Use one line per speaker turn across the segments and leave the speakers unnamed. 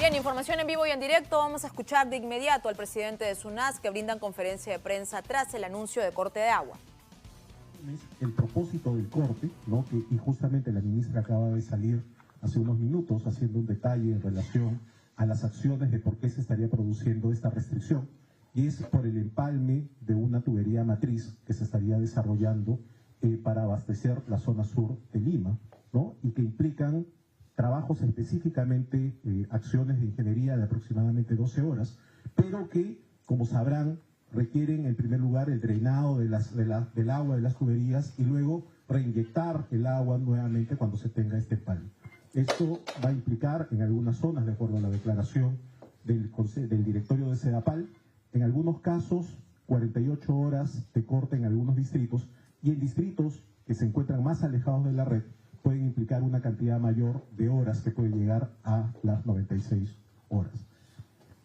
Bien, información en vivo y en directo. Vamos a escuchar de inmediato al presidente de SUNAS que brindan conferencia de prensa tras el anuncio de corte de agua.
El propósito del corte, ¿no? Y justamente la ministra acaba de salir hace unos minutos haciendo un detalle en relación a las acciones de por qué se estaría produciendo esta restricción, y es por el empalme de una tubería matriz que se estaría desarrollando para abastecer la zona sur de Lima, ¿no? Y que implican trabajos específicamente, acciones de ingeniería de aproximadamente 12 horas, pero que, como sabrán, requieren en primer lugar el drenado del agua de las tuberías y luego reinyectar el agua nuevamente cuando se tenga este empalme. Esto va a implicar en algunas zonas, de acuerdo a la declaración del directorio de SEDAPAL, en algunos casos 48 horas de corte en algunos distritos, y en distritos que se encuentran más alejados de la red pueden implicar una cantidad mayor de horas que puede llegar a las 96 horas.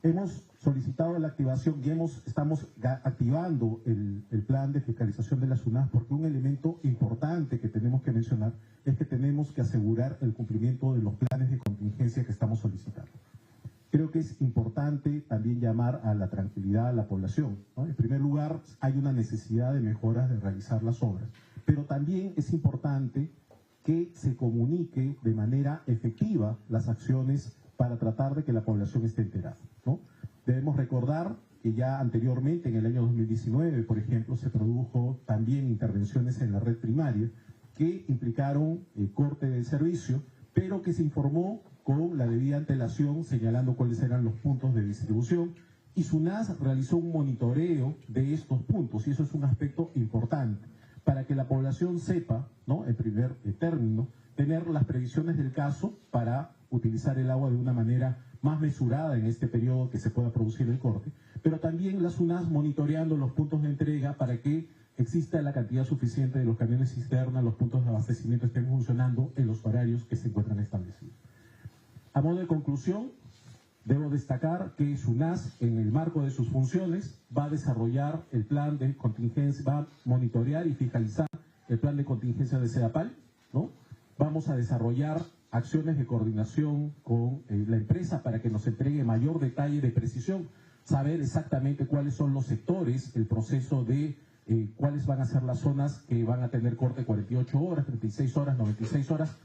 Hemos solicitado la activación y estamos activando el plan de fiscalización de la SUNAS, porque un elemento importante que tenemos que mencionar es que tenemos que asegurar el cumplimiento de los planes de contingencia que estamos solicitando. Creo que es importante también llamar a la tranquilidad a la población, ¿no? En primer lugar, hay una necesidad de mejoras de realizar las obras, pero también es importante que se comunique de manera efectiva las acciones para tratar de que la población esté enterada, ¿no? Debemos recordar que ya anteriormente, en el año 2019, por ejemplo, se produjo también intervenciones en la red primaria que implicaron corte del servicio, pero que se informó con la debida antelación, señalando cuáles eran los puntos de distribución, y SUNAS realizó un monitoreo de estos puntos, y eso es un aspecto importante, para que la población sepa, ¿no?, en primer término, tener las previsiones del caso para utilizar el agua de una manera más mesurada en este periodo que se pueda producir el corte, pero también la SUNAS monitoreando los puntos de entrega para que exista la cantidad suficiente de los camiones cisterna, los puntos de abastecimiento estén funcionando en los horarios que se encuentran establecidos. A modo de conclusión, debo destacar que SUNAS, en el marco de sus funciones, va a desarrollar el plan de contingencia, va a monitorear y fiscalizar el plan de contingencia de SEDAPAL, ¿no? Vamos a desarrollar acciones de coordinación con la empresa para que nos entregue mayor detalle de precisión, saber exactamente cuáles son los sectores, el proceso de cuáles van a ser las zonas que van a tener corte 48 horas, 36 horas, 96 horas,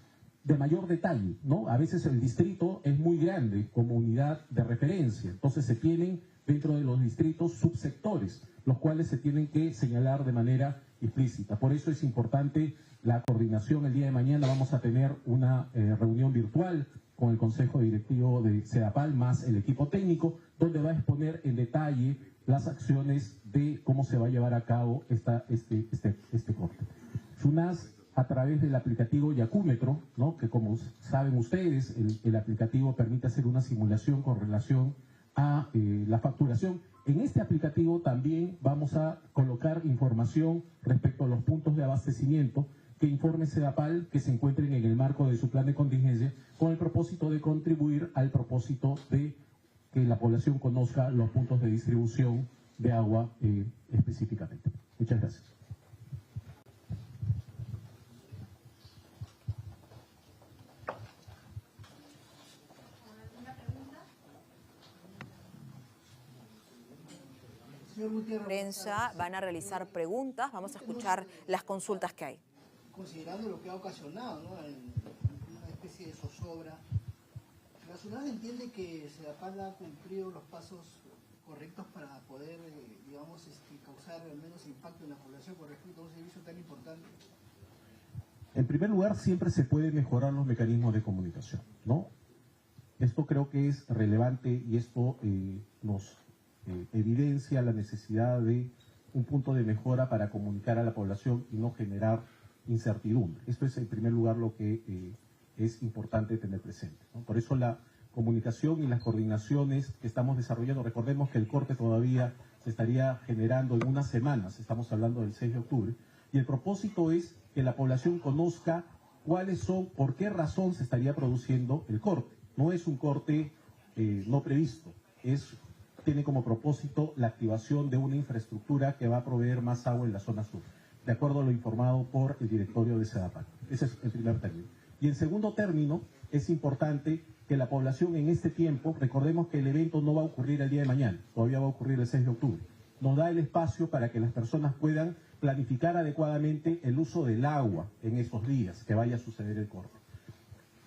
de mayor detalle, ¿no? A veces el distrito es muy grande como unidad de referencia, entonces se tienen dentro de los distritos subsectores, los cuales se tienen que señalar de manera implícita. Por eso es importante la coordinación. El día de mañana vamos a tener una reunión virtual con el Consejo Directivo de SEDAPAL más el equipo técnico, donde va a exponer en detalle las acciones de cómo se va a llevar a cabo este corte. SUNAS, a través del aplicativo Yacúmetro, ¿no?, que como saben ustedes, el aplicativo permite hacer una simulación con relación a la facturación. En este aplicativo también vamos a colocar información respecto a los puntos de abastecimiento que informe SEDAPAL que se encuentren en el marco de su plan de contingencia, con el propósito de contribuir al propósito de que la población conozca los puntos de distribución de agua específicamente. Muchas gracias.
Prensa van a realizar preguntas, vamos a escuchar las consultas que hay.
Considerando lo que ha ocasionado, ¿no?, una especie de zozobra, ¿la SUNAS entiende que SEDAPAL ha cumplido los pasos correctos para poder, digamos, causar al menos impacto en la población con respecto a un servicio tan importante?
En primer lugar, siempre se puede mejorar los mecanismos de comunicación, ¿no? Esto creo que es relevante y esto nos evidencia la necesidad de un punto de mejora para comunicar a la población y no generar incertidumbre. Esto es en primer lugar lo que es importante tener presente, ¿no? Por eso la comunicación y las coordinaciones que estamos desarrollando, recordemos que el corte todavía se estaría generando en unas semanas, estamos hablando del 6 de octubre, y el propósito es que la población conozca cuáles son, por qué razón se estaría produciendo el corte. No es un corte no previsto, tiene como propósito la activación de una infraestructura que va a proveer más agua en la zona sur, de acuerdo a lo informado por el directorio de SEDAPAL. Ese es el primer término. Y en segundo término, es importante que la población en este tiempo, recordemos que el evento no va a ocurrir el día de mañana, todavía va a ocurrir el 6 de octubre, nos da el espacio para que las personas puedan planificar adecuadamente el uso del agua en esos días que vaya a suceder el corte.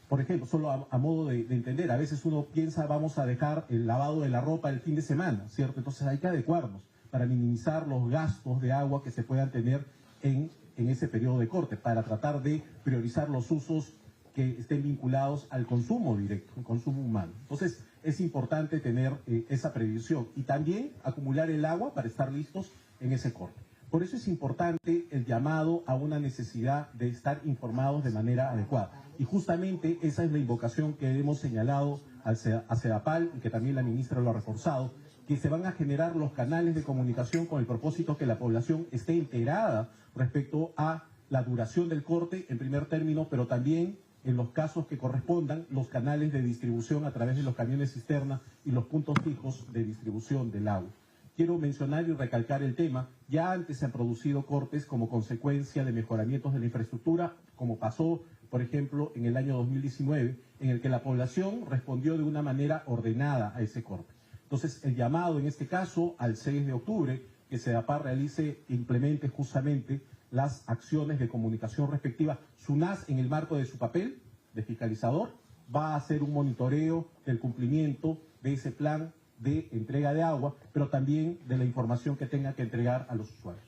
Por ejemplo, solo a modo de entender, a veces uno piensa vamos a dejar el lavado de la ropa el fin de semana, ¿cierto? Entonces hay que adecuarnos para minimizar los gastos de agua que se puedan tener en ese periodo de corte, para tratar de priorizar los usos que estén vinculados al consumo directo, al consumo humano. Entonces es importante tener esa previsión y también acumular el agua para estar listos en ese corte. Por eso es importante el llamado a una necesidad de estar informados de manera adecuada. Y justamente esa es la invocación que hemos señalado a Sedapal y que también la ministra lo ha reforzado, que se van a generar los canales de comunicación con el propósito que la población esté enterada respecto a la duración del corte en primer término, pero también en los casos que correspondan los canales de distribución a través de los camiones cisterna y los puntos fijos de distribución del agua. Quiero mencionar y recalcar el tema, ya antes se han producido cortes como consecuencia de mejoramientos de la infraestructura, como pasó, por ejemplo, en el año 2019, en el que la población respondió de una manera ordenada a ese corte. Entonces, el llamado en este caso al 6 de octubre, que Sedapal realice e implemente justamente las acciones de comunicación respectivas. SUNAS, en el marco de su papel de fiscalizador, va a hacer un monitoreo del cumplimiento de ese plan de entrega de agua, pero también de la información que tenga que entregar a los usuarios.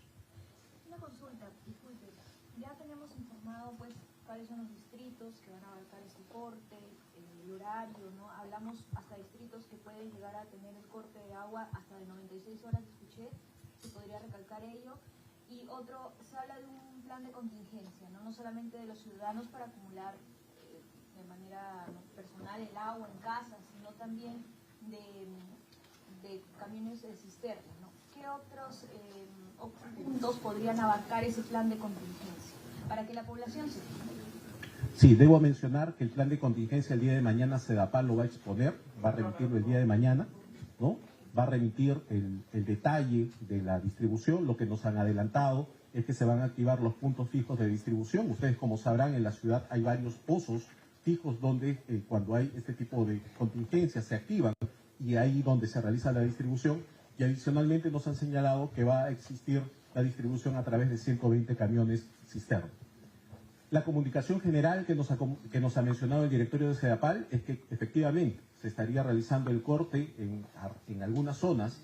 Una consulta, disculpe, ya tenemos informado pues cuáles son los distritos que van a abarcar este corte, el horario, ¿no? Hablamos hasta distritos que pueden llegar a tener el corte de agua hasta de 96 horas, escuché, se podría recalcar ello. Y otro, se habla de un plan de contingencia, no solamente de los ciudadanos para acumular de manera personal el agua en casa, sino también de camiones de cisterna, ¿no? ¿Qué otros puntos podrían abarcar ese plan de contingencia para que la población se entienda?
Sí, debo mencionar que el plan de contingencia el día de mañana Sedapal lo va a exponer, va a remitirlo el día de mañana, ¿no? Va a remitir el detalle de la distribución. Lo que nos han adelantado es que se van a activar los puntos fijos de distribución. Ustedes, como sabrán, en la ciudad hay varios pozos fijos donde cuando hay este tipo de contingencias se activan y ahí donde se realiza la distribución. Y adicionalmente nos han señalado que va a existir la distribución a través de 120 camiones cisterna. La comunicación general que nos ha mencionado el directorio de Sedapal es que efectivamente se estaría realizando el corte en algunas zonas,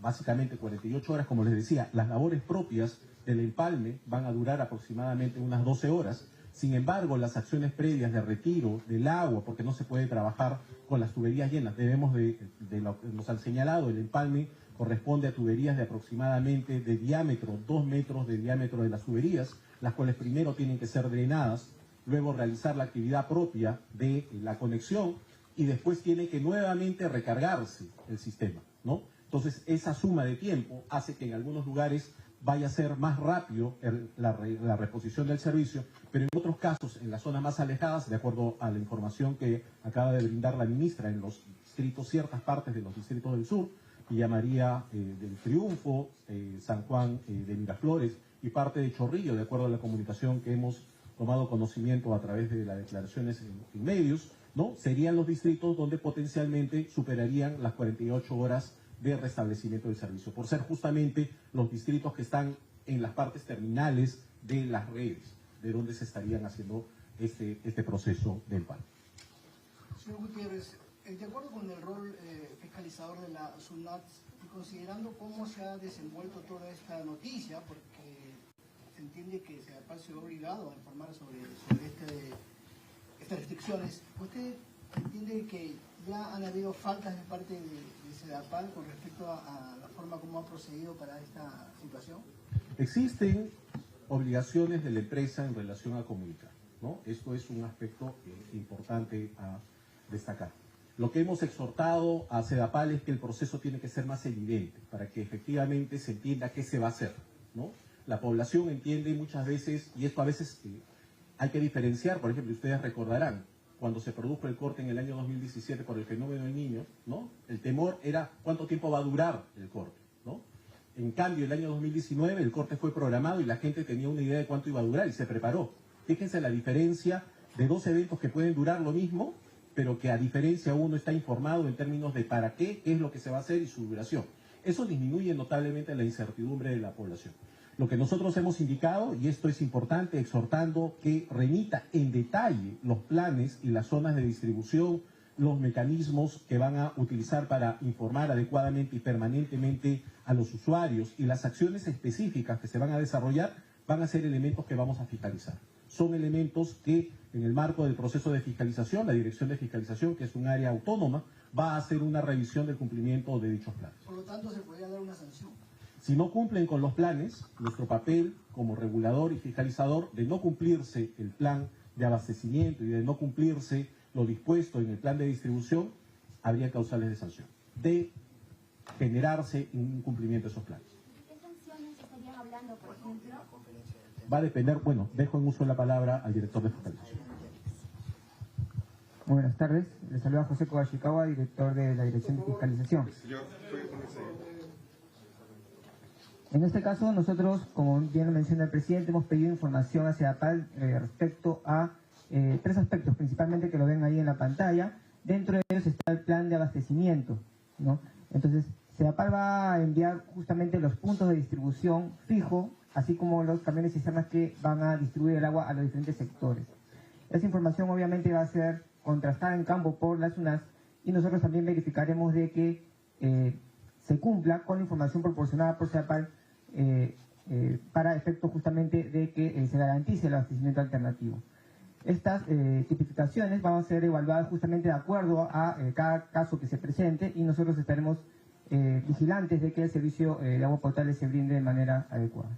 básicamente 48 horas, como les decía. Las labores propias del empalme van a durar aproximadamente unas 12 horas. Sin embargo, las acciones previas de retiro del agua, porque no se puede trabajar con las tuberías llenas, nos han señalado, el empalme corresponde a tuberías de aproximadamente de diámetro, 2 metros de diámetro de las tuberías, las cuales primero tienen que ser drenadas, luego realizar la actividad propia de la conexión y después tiene que nuevamente recargarse el sistema, ¿no? Entonces, esa suma de tiempo hace que en algunos lugares vaya a ser más rápido la reposición del servicio, pero en otros casos, en las zonas más alejadas, de acuerdo a la información que acaba de brindar la ministra, en los distritos, ciertas partes de los distritos del sur, Villa María del Triunfo, San Juan de Miraflores y parte de Chorrillo, de acuerdo a la comunicación que hemos tomado conocimiento a través de las declaraciones en medios, ¿no? Serían los distritos donde potencialmente superarían las 48 horas de restablecimiento del servicio, por ser justamente los distritos que están en las partes terminales de las redes, de donde se estarían haciendo este proceso del PAN.
Señor Gutiérrez, de acuerdo con el rol fiscalizador de la SUNAT y considerando cómo se ha desenvuelto toda esta noticia, porque se entiende que Sedapal se ha obligado a informar sobre estas restricciones, ¿usted entiende que ya han habido faltas de parte de Sedapal con respecto a la forma como ha procedido para esta situación?
Existen obligaciones de la empresa en relación a comunicar, ¿no? Esto es un aspecto importante a destacar. Lo que hemos exhortado a Sedapal es que el proceso tiene que ser más evidente para que efectivamente se entienda qué se va a hacer, ¿no? La población entiende muchas veces, y esto a veces hay que diferenciar, por ejemplo, ustedes recordarán, cuando se produjo el corte en el año 2017 por el fenómeno del Niño, ¿no? El temor era cuánto tiempo va a durar el corte, ¿no? En cambio, el año 2019 el corte fue programado y la gente tenía una idea de cuánto iba a durar y se preparó. Fíjense la diferencia de dos eventos que pueden durar lo mismo pero que a diferencia uno está informado en términos de para qué es lo que se va a hacer y su duración. Eso disminuye notablemente la incertidumbre de la población. Lo que nosotros hemos indicado, y esto es importante, exhortando que remita en detalle los planes y las zonas de distribución, los mecanismos que van a utilizar para informar adecuadamente y permanentemente a los usuarios, y las acciones específicas que se van a desarrollar van a ser elementos que vamos a fiscalizar. Son elementos que en el marco del proceso de fiscalización, la Dirección de Fiscalización, que es un área autónoma, va a hacer una revisión del cumplimiento de dichos planes.
Por lo tanto, se podría dar una sanción.
Si no cumplen con los planes, nuestro papel como regulador y fiscalizador de no cumplirse el plan de abastecimiento y de no cumplirse lo dispuesto en el plan de distribución, habría causales de sanción, de generarse un incumplimiento de esos planes.
¿Qué sanciones estarían hablando, por ejemplo?
Va a depender, bueno, dejo en uso la palabra al director de fiscalización.
Muy buenas tardes, les saluda José Kogashikawa, director de la Dirección de Fiscalización. En este caso, nosotros, como bien lo menciona el presidente, hemos pedido información hacia APAL respecto a tres aspectos, principalmente que lo ven ahí en la pantalla. Dentro de ellos está el plan de abastecimiento, ¿no? Entonces, CEDAPAL va a enviar justamente los puntos de distribución fijo, así como los camiones cisternas que van a distribuir el agua a los diferentes sectores. Esa información obviamente va a ser contrastada en campo por la SUNAS, y nosotros también verificaremos de que se cumpla con la información proporcionada por CEDAPAL para efecto justamente de que se garantice el abastecimiento alternativo. Estas tipificaciones van a ser evaluadas justamente de acuerdo a cada caso que se presente, y nosotros estaremos vigilantes de que el servicio de agua potable se brinde de manera adecuada.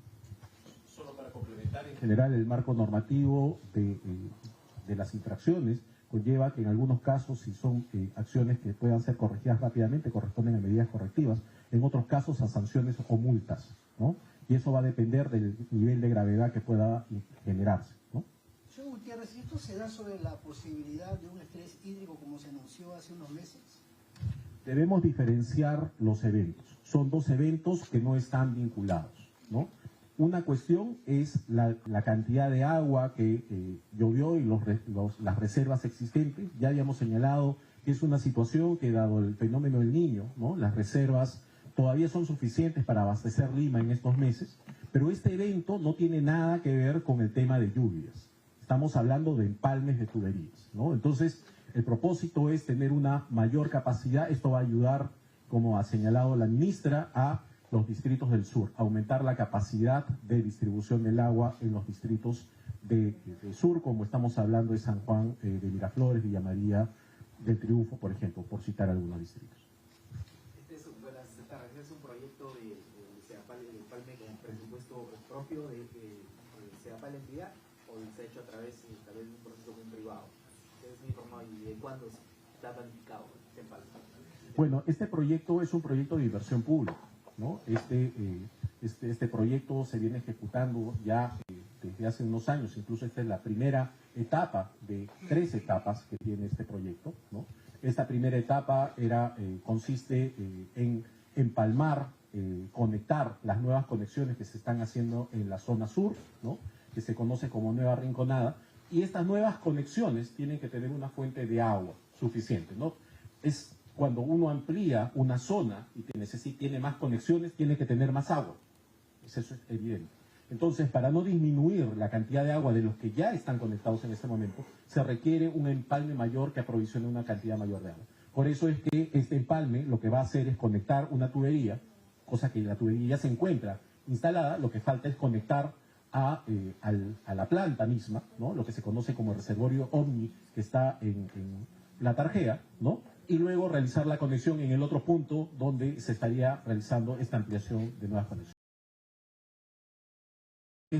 Solo para complementar, en general el marco normativo de las infracciones conlleva que en algunos casos, si son acciones que puedan ser corregidas rápidamente, corresponden a medidas correctivas, en otros casos a sanciones o multas, ¿no? Y eso va a depender del nivel de gravedad que pueda generarse, ¿no?
Señor Gutiérrez, ¿y esto se da sobre la posibilidad de un estrés hídrico como se anunció hace unos meses?
Debemos diferenciar los eventos. Son dos eventos que no están vinculados, ¿no? Una cuestión es la cantidad de agua que llovió y las reservas existentes. Ya habíamos señalado que es una situación que, dado el fenómeno del Niño, ¿no?, las reservas todavía son suficientes para abastecer Lima en estos meses, pero este evento no tiene nada que ver con el tema de lluvias. Estamos hablando de empalmes de tuberías, ¿no? Entonces, el propósito es tener una mayor capacidad. Esto va a ayudar, como ha señalado la ministra, a los distritos del sur, aumentar la capacidad de distribución del agua en los distritos del sur, como estamos hablando de San Juan de Miraflores, Villa María del Triunfo, por ejemplo, por citar algunos distritos.
Este es un proyecto de CEDAPAL con presupuesto propio de CEDAPAL entidad, o se ha hecho a través de un proceso muy privado. ¿Ustedes me informan y de cuándo está planificado CEDAPAL?
Bueno, este proyecto es un proyecto de inversión pública, ¿no? Este proyecto se viene ejecutando ya desde hace unos años. Incluso esta es la primera etapa de 3 etapas que tiene este proyecto, ¿no? Esta primera etapa consiste en empalmar, conectar las nuevas conexiones que se están haciendo en la zona sur, ¿no?, que se conoce como Nueva Rinconada, y estas nuevas conexiones tienen que tener una fuente de agua suficiente, ¿no? Es cuando uno amplía una zona y tiene más conexiones, tiene que tener más agua. Eso es evidente. Entonces, para no disminuir la cantidad de agua de los que ya están conectados en este momento, se requiere un empalme mayor que aprovisione una cantidad mayor de agua. Por eso es que este empalme lo que va a hacer es conectar una tubería, cosa que la tubería ya se encuentra instalada. Lo que falta es conectar a la planta misma, ¿no?, lo que se conoce como el reservorio Omni, que está en la Tarjea, ¿no?, y luego realizar la conexión en el otro punto donde se estaría realizando esta ampliación de nuevas conexiones.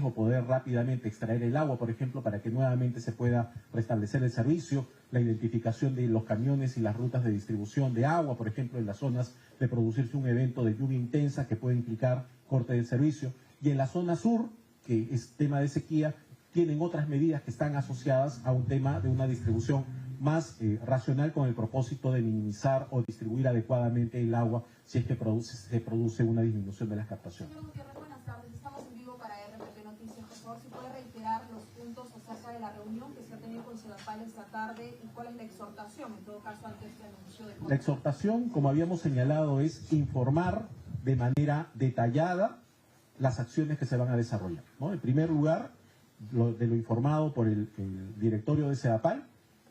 O poder rápidamente extraer el agua, por ejemplo, para que nuevamente se pueda restablecer el servicio, la identificación de los camiones y las rutas de distribución de agua, por ejemplo, en las zonas de producirse un evento de lluvia intensa que puede implicar corte del servicio. Y en la zona sur, que es tema de sequía, tienen otras medidas que están asociadas a un tema de una distribución más racional, con el propósito de minimizar o distribuir adecuadamente el agua si es que se produce una disminución de las captaciones.
Señor Gutiérrez, buenas tardes. Estamos en vivo para RPP Noticias. Por favor, si puede reiterar los puntos acerca de la reunión que se ha tenido con CEDAPAL CEDAPAL esta tarde y cuál es la exhortación, en todo caso, ante este anuncio de...
La exhortación, como habíamos señalado, es informar de manera detallada las acciones que se van a desarrollar, ¿no? En primer lugar, de lo informado por el directorio de CEDAPAL,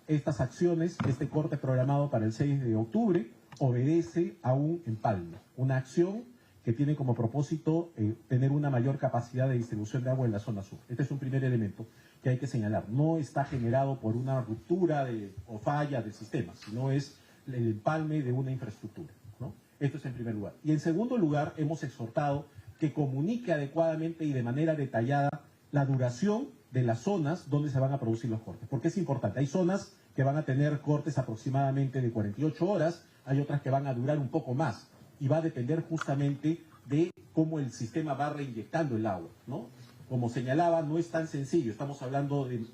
estas acciones, este corte programado para el 6 de octubre, obedece a un empalme, una acción que tiene como propósito tener una mayor capacidad de distribución de agua en la zona sur. Este es un primer elemento que hay que señalar. No está generado por una ruptura o falla del sistema, sino es el empalme de una infraestructura, ¿no? Esto es en primer lugar. Y en segundo lugar, hemos exhortado que comunique adecuadamente y de manera detallada la duración de las zonas donde se van a producir los cortes. Porque es importante. Hay zonas que van a tener cortes aproximadamente de 48 horas, hay otras que van a durar un poco más. Y va a depender justamente de cómo el sistema va reinyectando el agua, ¿no? Como señalaba, no es tan sencillo. Estamos hablando de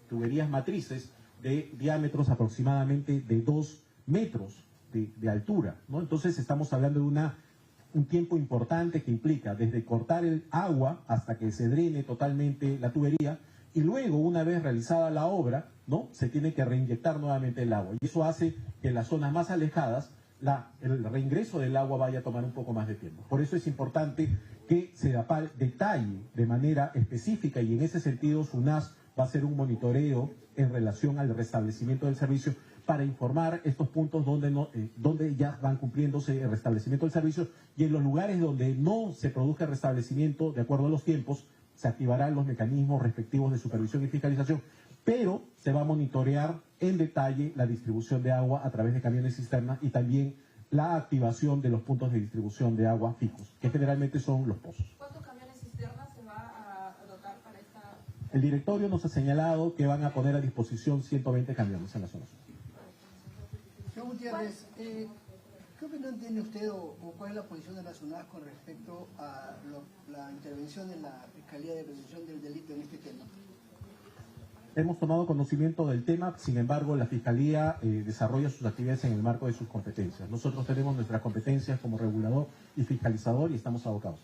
tuberías matrices de diámetros aproximadamente de 2 metros de altura, ¿no? Entonces estamos hablando de un tiempo importante que implica desde cortar el agua hasta que se drene totalmente la tubería y luego, una vez realizada la obra, ¿no?, se tiene que reinyectar nuevamente el agua. Y eso hace que en las zonas más alejadas el reingreso del agua vaya a tomar un poco más de tiempo. Por eso es importante que CEDAPAL detalle de manera específica, y en ese sentido SUNAS va a hacer un monitoreo en relación al restablecimiento del servicio para informar estos puntos donde ya van cumpliéndose el restablecimiento del servicio, y en los lugares donde no se produzca el restablecimiento de acuerdo a los tiempos, se activarán los mecanismos respectivos de supervisión y fiscalización, pero se va a monitorear en detalle la distribución de agua a través de camiones cisterna y también la activación de los puntos de distribución de agua fijos, que generalmente son los pozos.
¿Cuántos camiones cisternas se va a dotar para esta...?
El directorio nos ha señalado que van a poner a disposición 120 camiones en la zona sur.
Señor Gutiérrez, ¿qué opinión tiene usted o cuál es la posición de la SUNAS con respecto a la intervención de la Fiscalía de Prevención del Delito en este tema?
Hemos tomado conocimiento del tema, sin embargo, la Fiscalía desarrolla sus actividades en el marco de sus competencias. Nosotros tenemos nuestras competencias como regulador y fiscalizador y estamos abocados.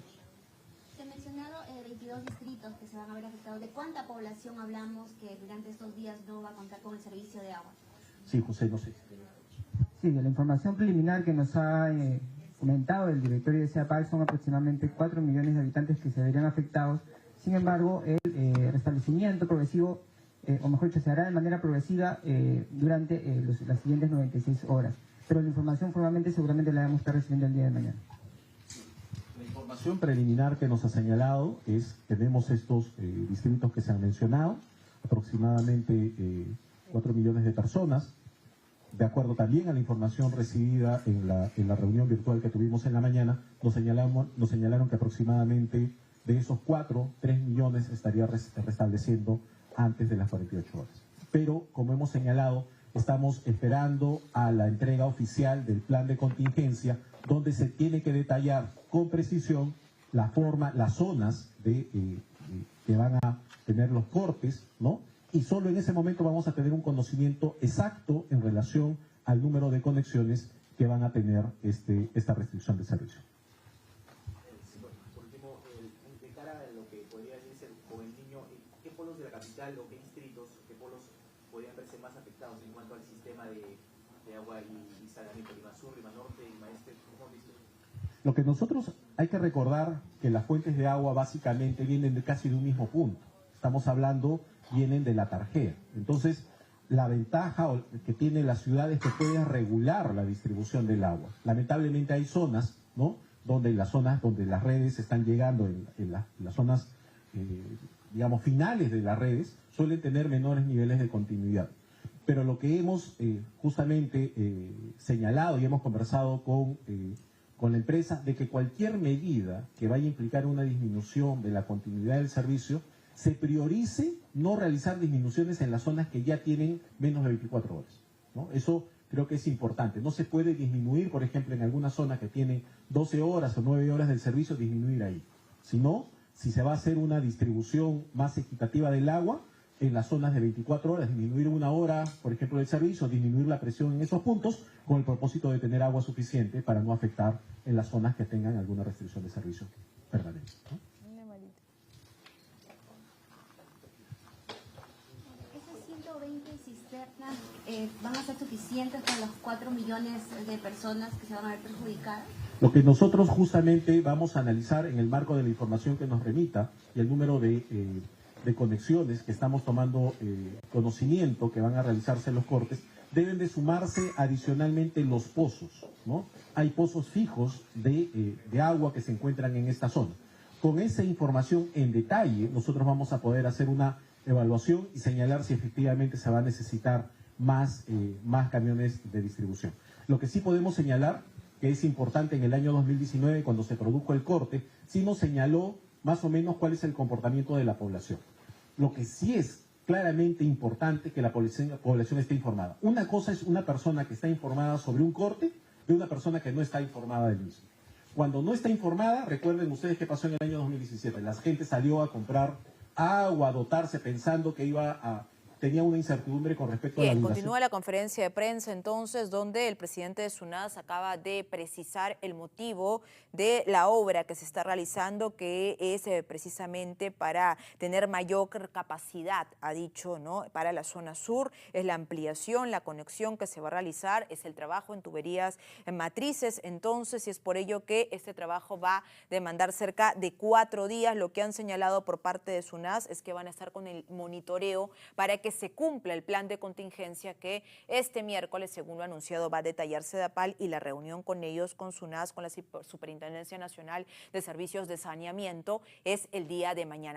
Se ha mencionado 22 distritos que se van a ver afectados. ¿De cuánta población hablamos que durante estos días no va a contar con el servicio de agua?
Sí, José, no sé.
Sí, de la información preliminar que nos ha comentado el directorio de CEDAPAL, son aproximadamente 4 millones de habitantes que se verían afectados. Sin embargo, el restablecimiento progresivo, o mejor dicho, se hará de manera progresiva durante las siguientes 96 horas. Pero la información formalmente seguramente la vamos a estar recibiendo el día de mañana.
La información preliminar que nos ha señalado es, tenemos estos distritos que se han mencionado, aproximadamente 4 millones de personas. De acuerdo también a la información recibida en la reunión virtual que tuvimos en la mañana, nos señalaron que aproximadamente de esos 3 millones estaría restableciendo antes de las 48 horas. Pero, como hemos señalado, estamos esperando a la entrega oficial del plan de contingencia, donde se tiene que detallar con precisión la forma, las zonas que van a tener los cortes, ¿no? Y solo en ese momento vamos a tener un conocimiento exacto en relación al número de conexiones que van a tener esta restricción de servicio.
Por último, de cara a lo que podría decirse con el niño, ¿qué polos de la capital o qué distritos, qué polos podrían verse más afectados en cuanto al sistema de agua y saneamiento? Lima Sur, Lima Norte, Lima Este, ¿cómo han visto?
Lo que nosotros hay que recordar que las fuentes de agua básicamente vienen casi de un mismo punto. Estamos hablando, vienen de la Tarjea. Entonces, la ventaja que tiene la ciudad es que puede regular la distribución del agua. Lamentablemente hay zonas, ¿no?, donde las redes están llegando, en las zonas, digamos, finales de las redes, suelen tener menores niveles de continuidad. Pero lo que hemos justamente señalado y hemos conversado con la empresa, de que cualquier medida que vaya a implicar una disminución de la continuidad del servicio, se priorice no realizar disminuciones en las zonas que ya tienen menos de 24 horas, ¿no? Eso creo que es importante. No se puede disminuir, por ejemplo, en alguna zona que tiene 12 horas o 9 horas del servicio, disminuir ahí. Sino, si se va a hacer una distribución más equitativa del agua, en las zonas de 24 horas, disminuir 1 hora, por ejemplo, del servicio, disminuir la presión en esos puntos, con el propósito de tener agua suficiente para no afectar en las zonas que tengan alguna restricción de servicio permanente, ¿no?
Esas 120 cisternas ¿Van a ser suficientes para los 4 millones de personas que se van a ver perjudicadas?
Lo que nosotros justamente vamos a analizar en el marco de la información que nos remita y el número de conexiones que estamos tomando conocimiento que van a realizarse los cortes, deben de sumarse adicionalmente los pozos, ¿no? Hay pozos fijos de agua que se encuentran en esta zona. Con esa información en detalle, nosotros vamos a poder hacer una evaluación y señalar si efectivamente se va a necesitar más camiones de distribución. Lo que sí podemos señalar, que es importante en el año 2019, cuando se produjo el corte, sí nos señaló más o menos cuál es el comportamiento de la población. Lo que sí es claramente importante que la población esté informada. Una cosa es una persona que está informada sobre un corte de una persona que no está informada del mismo. Cuando no está informada, recuerden ustedes qué pasó en el año 2017. La gente salió a comprar agua, a dotarse pensando que tenía una incertidumbre con respecto a la migración.
Continúa la conferencia de prensa entonces, donde el presidente de SUNAS acaba de precisar el motivo de la obra que se está realizando, que es precisamente para tener mayor capacidad, ha dicho, ¿no? Para la zona sur, es la ampliación, la conexión que se va a realizar, es el trabajo en tuberías matrices, entonces, y es por ello que este trabajo va a demandar cerca de 4 días. Lo que han señalado por parte de SUNAS es que van a estar con el monitoreo para que se cumpla el plan de contingencia que este miércoles, según lo anunciado, va a detallar Sedapal, y la reunión con ellos, con SUNAS, con la Superintendencia Nacional de Servicios de Saneamiento, es el día de mañana.